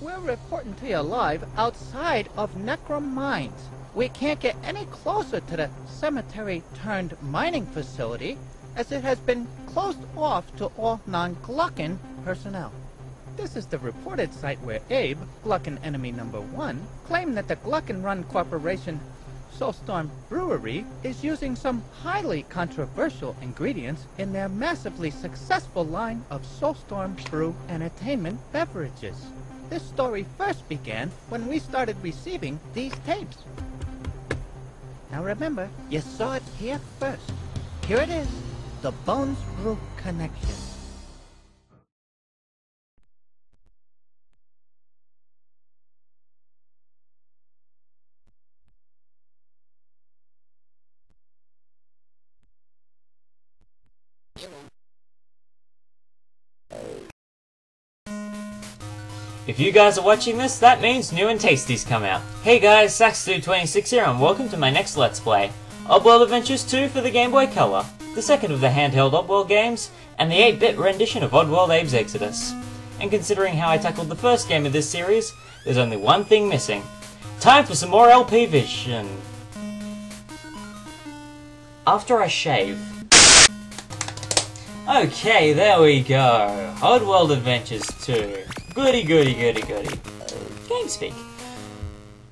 We're reporting to you live outside of Nevermind. We can't get any closer to the cemetery-turned-mining facility, as it has been closed off to all non-Gluckin personnel. This is the reported site where Abe, Gluckin enemy number 1, claimed that the Gluckin-run corporation Soulstorm Brewery is using some highly controversial ingredients in their massively successful line of Soulstorm Brew Entertainment beverages. This story first began when we started receiving these tapes. Now remember, you saw it here first. Here it is, the Bones Brew Connection. If you guys are watching this, that means new and tasties come out. Hey guys, Saxdude26 here and welcome to my next Let's Play, Oddworld Adventures 2 for the Gameboy Colour, the second of the handheld Oddworld games, and the 8-bit rendition of Oddworld Abes Exoddus. And considering how I tackled the first game of this series, there's only one thing missing. Time for some more LP vision. After I shave. Okay, there we go. Oddworld Adventures 2. Goody, goody, goody, goody. Game speak.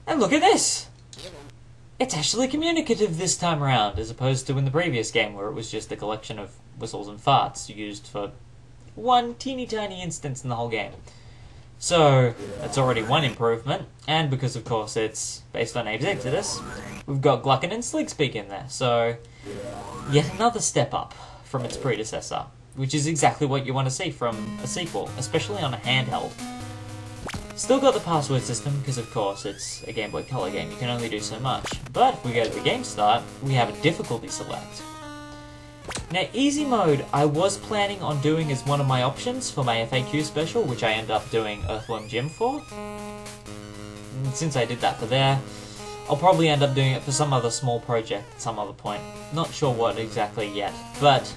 And look at this! It's actually communicative this time around, as opposed to in the previous game where it was just a collection of whistles and farts used for one teeny tiny instance in the whole game. So, that's already one improvement, and because of course it's based on Abes Exoddus, we've got Gluckin and Sleekspeak in there, so yet another step up from its predecessor. Which is exactly what you want to see from a sequel, especially on a handheld. Still got the password system, because of course it's a Game Boy Color game, you can only do so much. But if we go to the game start, we have a difficulty select. Now easy mode, I was planning on doing as one of my options for my FAQ special, which I ended up doing Earthworm Jim for. And since I did that for there, I'll probably end up doing it for some other small project at some other point. Not sure what exactly yet, but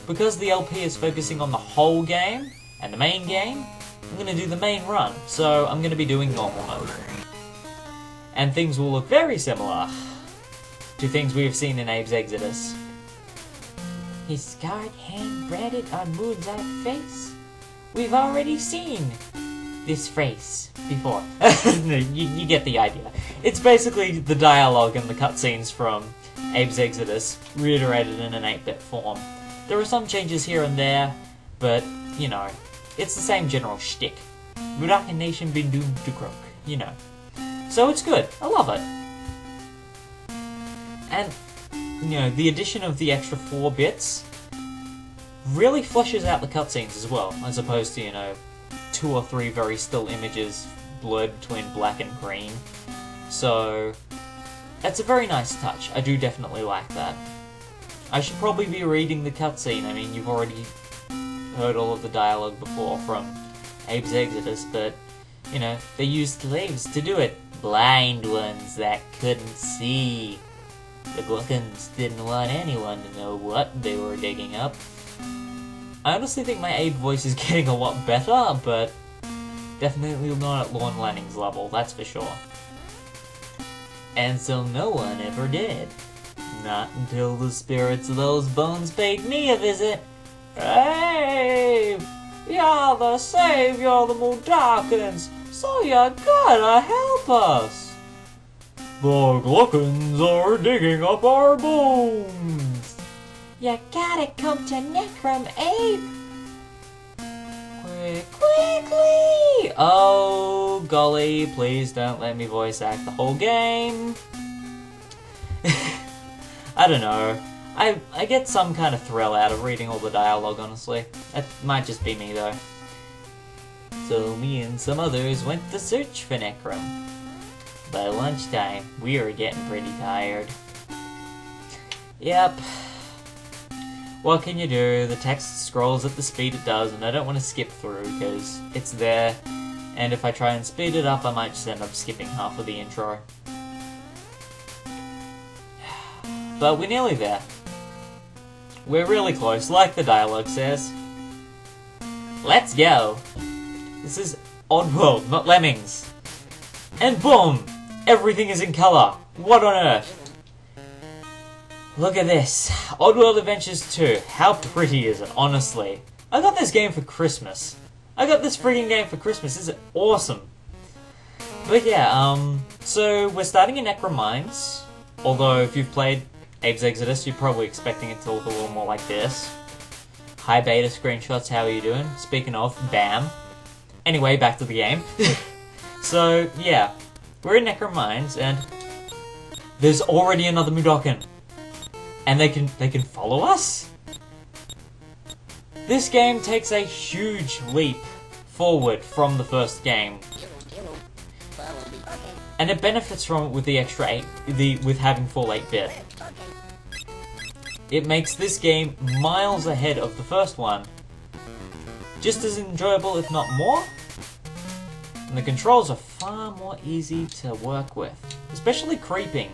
because the LP is focusing on the whole game, and the main game, I'm going to do the main run, so I'm going to be doing normal mode. And things will look very similar to things we have seen in Abes Exoddus. His scarred hand branded on Moon's out face. We've already seen this phrase before. you get the idea. It's basically the dialogue and the cutscenes from Abes Exoddus reiterated in an 8-bit form. There are some changes here and there, but, you know, it's the same general shtick. Murakan Nation been doomed to croak, you know. So it's good, I love it. And, you know, the addition of the extra 4 bits really fleshes out the cutscenes as well, as opposed to, you know, 2 or 3 very still images blurred between black and green. So, that's a very nice touch, I do definitely like that. I should probably be reading the cutscene. I mean, you've already heard all of the dialogue before from Abes Exoddus, but, you know, they used slaves to do it. Blind ones that couldn't see. The Gluckins didn't want anyone to know what they were digging up. I honestly think my Abe voice is getting a lot better, but definitely not at Lorne Lanning's level, that's for sure. And so no one ever did. Not until the spirits of those bones paid me a visit. Hey, you're the savior of the Mudokons, so you gotta help us. The Gluckins are digging up our bones. You gotta come to Necrom, Abe. Quickly! Oh, golly, please don't let me voice act the whole game. I don't know. I get some kind of thrill out of reading all the dialogue, honestly. That might just be me, though. So me and some others went to search for Necrom. By lunchtime, we were getting pretty tired. Yep. What can you do? The text scrolls at the speed it does, and I don't want to skip through, because it's there. And if I try and speed it up, I might just end up skipping half of the intro. But we're nearly there. We're really close, like the dialogue says. Let's go! This is Oddworld, not Lemmings. And boom! Everything is in colour. What on earth? Look at this. Oddworld Adventures 2. How pretty is it, honestly? I got this game for Christmas. I got this freaking game for Christmas. This is awesome. But yeah, so we're starting in Nevermind. Although if you've played Abes Exoddus, you're probably expecting it to look a little more like this. Hi beta screenshots, how are you doing? Speaking of, bam. Anyway, back to the game. So, yeah. We're in Nevermind, and there's already another Mudokan. And they can follow us? This game takes a huge leap forward from the first game. And it benefits from it with the extra with having full 8-bit. It makes this game miles ahead of the first one. Just as enjoyable, if not more. And the controls are far more easy to work with. Especially creeping.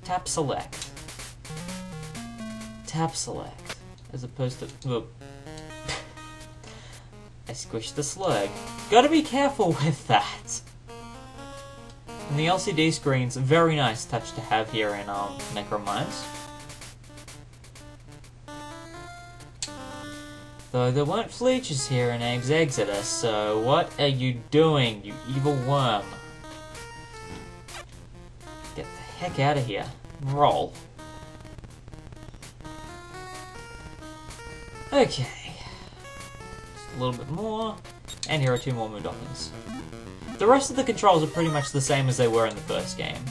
Tap select. Tap select. As opposed to... Look. I squished the slug. Gotta be careful with that. And the LCD screen's a very nice touch to have here in Nevermind. Though there weren't fleeches here in Abes Exoddus, so what are you doing, you evil worm? Get the heck out of here. Roll. Okay. Just a little bit more. And here are 2 more Mudokons. The rest of the controls are pretty much the same as they were in the first game.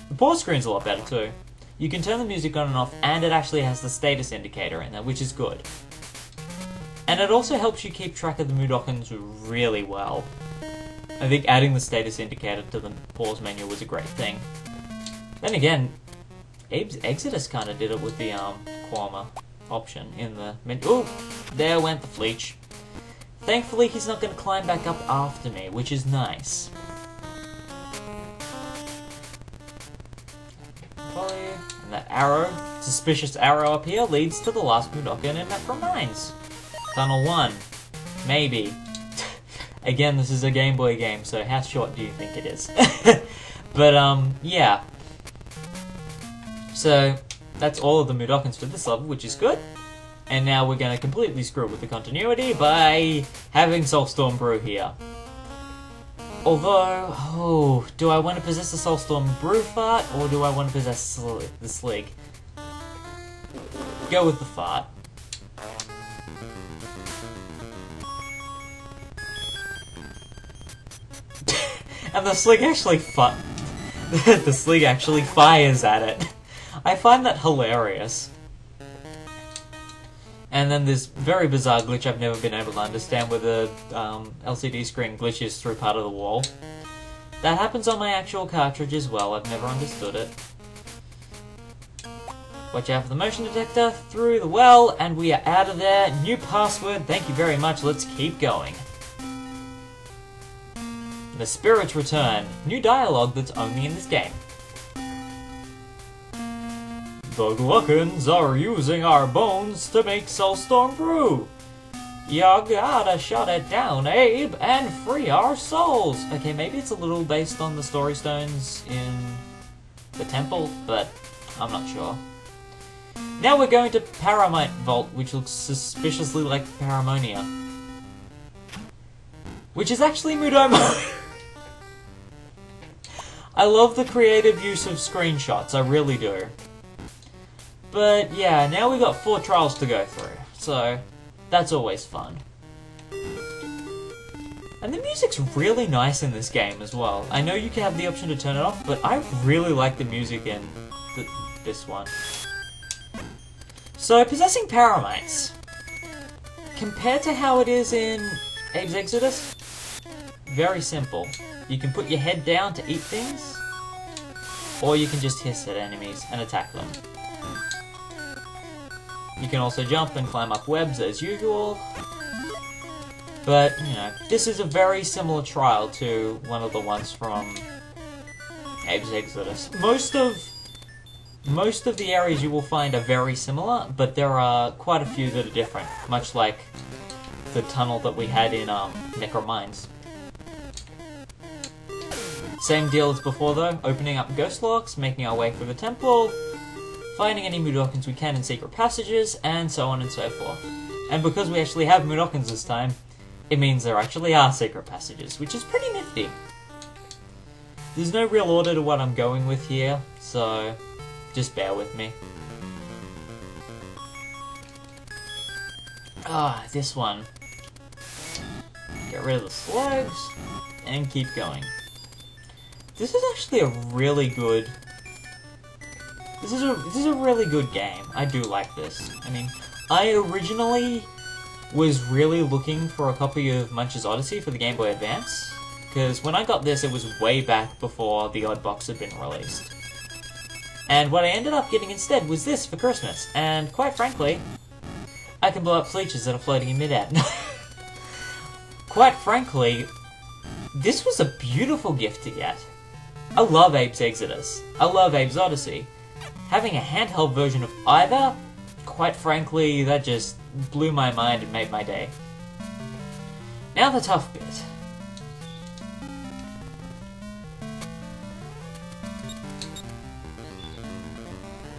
The pause screen's a lot better too. You can turn the music on and off, and it actually has the status indicator in there, which is good. And it also helps you keep track of the Mudokons really well. I think adding the status indicator to the pause menu was a great thing. Then again, Abes Exoddus kinda did it with the Quama option in the menu. Ooh, there went the fleech. Thankfully he's not gonna climb back up after me, which is nice. Follow you. And that arrow, suspicious arrow up here, leads to the last Mudokan in Nevermind. Tunnel 1. Maybe. Again, this is a Game Boy game, so how short do you think it is? But, yeah. So, that's all of the Mudokons for this level, which is good. And now we're going to completely screw with the continuity by having Soulstorm Brew here. Although, oh, do I want to possess the Soulstorm Brew fart, or do I want to possess the Slig? Go with the fart. And the Slig actually the Slig actually fires at it. I find that hilarious. And then this very bizarre glitch I've never been able to understand where the LCD screen glitches through part of the wall. That happens on my actual cartridge as well, I've never understood it. Watch out for the motion detector, through the well, and we are out of there. New password, thank you very much, let's keep going. The spirits return. New dialogue that's only in this game. The Gluckons are using our bones to make Soulstorm Brew. You gotta shut it down, Abe, and free our souls. Okay, maybe it's a little based on the story stones in the temple, but I'm not sure. Now we're going to Paramonia Vault, which looks suspiciously like Paramonia. Which is actually Mudomo. I love the creative use of screenshots, I really do. But yeah, now we've got 4 trials to go through, so that's always fun. And the music's really nice in this game as well. I know you can have the option to turn it off, but I really like the music in this one. So, possessing Paramites. Compared to how it is in Abes Exoddus, very simple. You can put your head down to eat things, or you can just hiss at enemies and attack them. You can also jump and climb up webs as usual. But, you know, this is a very similar trial to one of the ones from Abes Exoddus. Most of the areas you will find are very similar, but there are quite a few that are different, much like the tunnel that we had in Nevermind. Same deal as before though, opening up ghost locks, making our way through the temple, finding any Mudokons we can in secret passages, and so on and so forth. And because we actually have Mudokons this time, it means there actually are secret passages, which is pretty nifty. There's no real order to what I'm going with here, so just bear with me. Ah, this one. Get rid of the slugs, and keep going. This is actually a really good... This is a really good game. I do like this. I mean, I originally was really looking for a copy of Munch's Odyssey for the Game Boy Advance, because when I got this, it was way back before the odd box had been released. And what I ended up getting instead was this for Christmas, and quite frankly, I can blow up fleeches that are floating in mid-air. Quite frankly, this was a beautiful gift to get. I love Abes Exoddus. I love Abes Odyssey. Having a handheld version of either, quite frankly, that just blew my mind and made my day. Now the tough bit.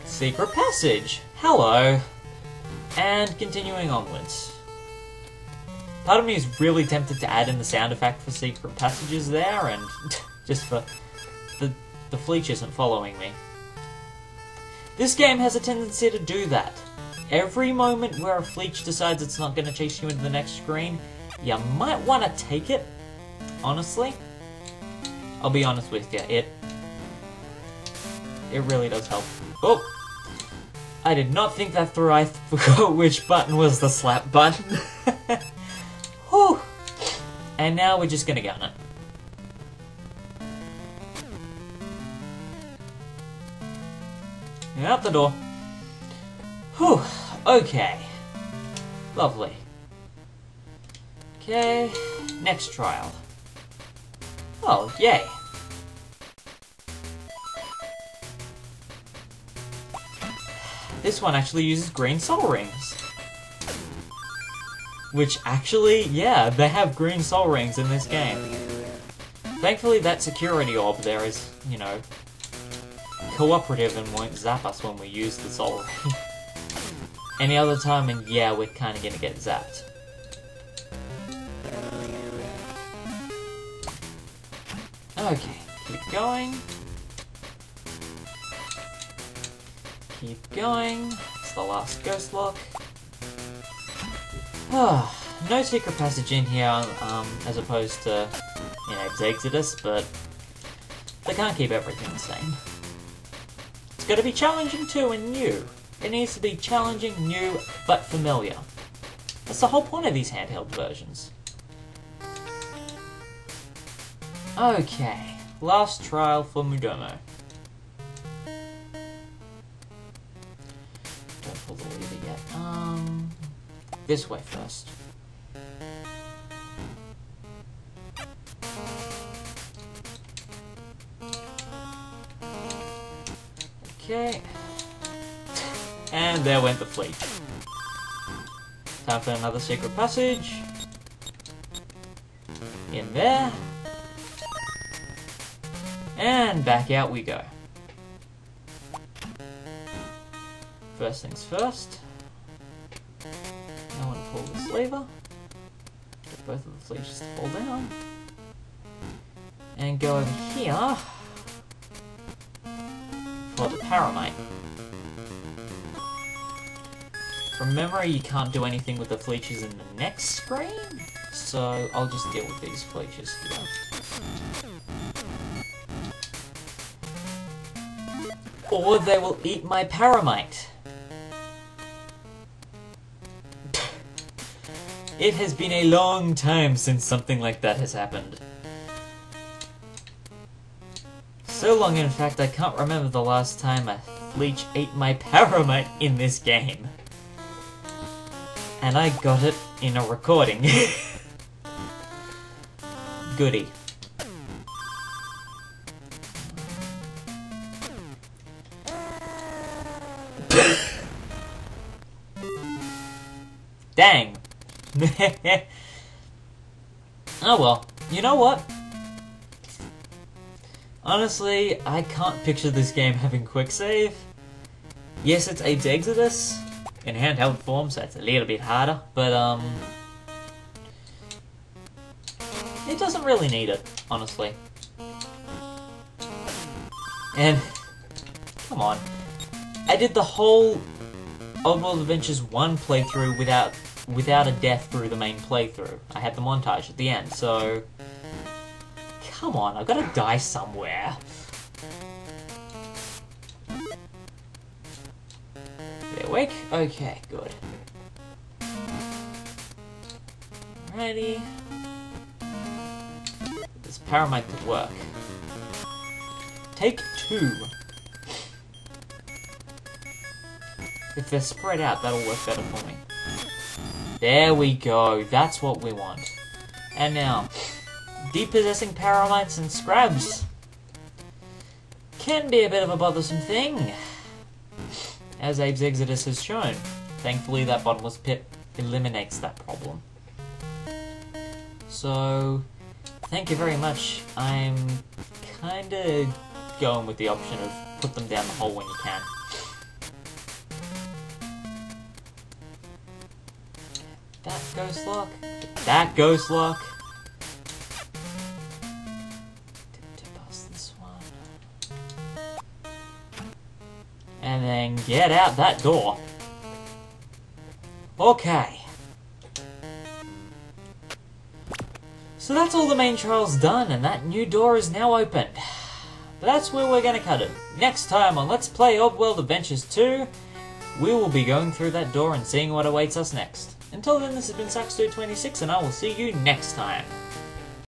Secret passage. Hello. And continuing onwards. Part of me is really tempted to add in the sound effect for secret passages there, and just for the fleech isn't following me. This game has a tendency to do that. Every moment where a fleech decides it's not going to chase you into the next screen, you might want to take it. Honestly, I'll be honest with you, it really does help. Oh! I did not think that through. I forgot which button was the slap button. Whew. And now we're just gonna gun it. Out the door. Whew. Okay. Lovely. Okay. Next trial. Oh, yay. This one actually uses green soul rings. Which actually, yeah, they have green soul rings in this game. Thankfully that security orb there is, you know, cooperative and won't zap us when we use the soul ring. Any other time and yeah, we're kinda gonna get zapped. Okay, keep going. Keep going. It's the last ghost lock. No secret passage in here, as opposed to, you know, Exoddus, but they can't keep everything the same. It's got to be challenging too and new. It needs to be challenging, new, but familiar. That's the whole point of these handheld versions. Okay, last trial for Mudomo. Don't pull the lever yet. This way first. Okay. And there went the fleet. Time for another secret passage. In there. And back out we go. First things first. I want to pull this lever. Get both of the fleeches to fall down. And go over here for the Paramonia. From memory, you can't do anything with the fleeches in the next screen, so I'll just deal with these fleeches here. Or they will eat my Paramonia. It has been a long time since something like that has happened. So long, in fact, I can't remember the last time a fleech ate my Paramonia in this game. And I got it in a recording. Goody. Dang. Oh well, you know what? Honestly, I can't picture this game having quick save. Yes, it's Abes Exoddus in handheld form, so it's a little bit harder, but it doesn't really need it, honestly. And come on, I did the whole Oddworld Adventures 1 playthrough without a death through the main playthrough. I had the montage at the end, so come on, I've got to die somewhere. They're awake? Okay, good. Alrighty. This Paramonia could work. Take 2. If they're spread out, that'll work better for me. There we go, that's what we want. And now, depossessing Paramonia and Scrabs can be a bit of a bothersome thing, as Abes Exoddus has shown. Thankfully, that bottomless pit eliminates that problem. So, thank you very much. I'm kinda going with the option of put them down the hole when you can. That ghost lock. That ghost lock. Dip past this one. And then get out that door. Okay. So that's all the main trials done, and that new door is now opened. But that's where we're going to cut it. Next time on Let's Play Oddworld Adventures 2, we will be going through that door and seeing what awaits us next. Until then, this has been Sax226, and I will see you next time.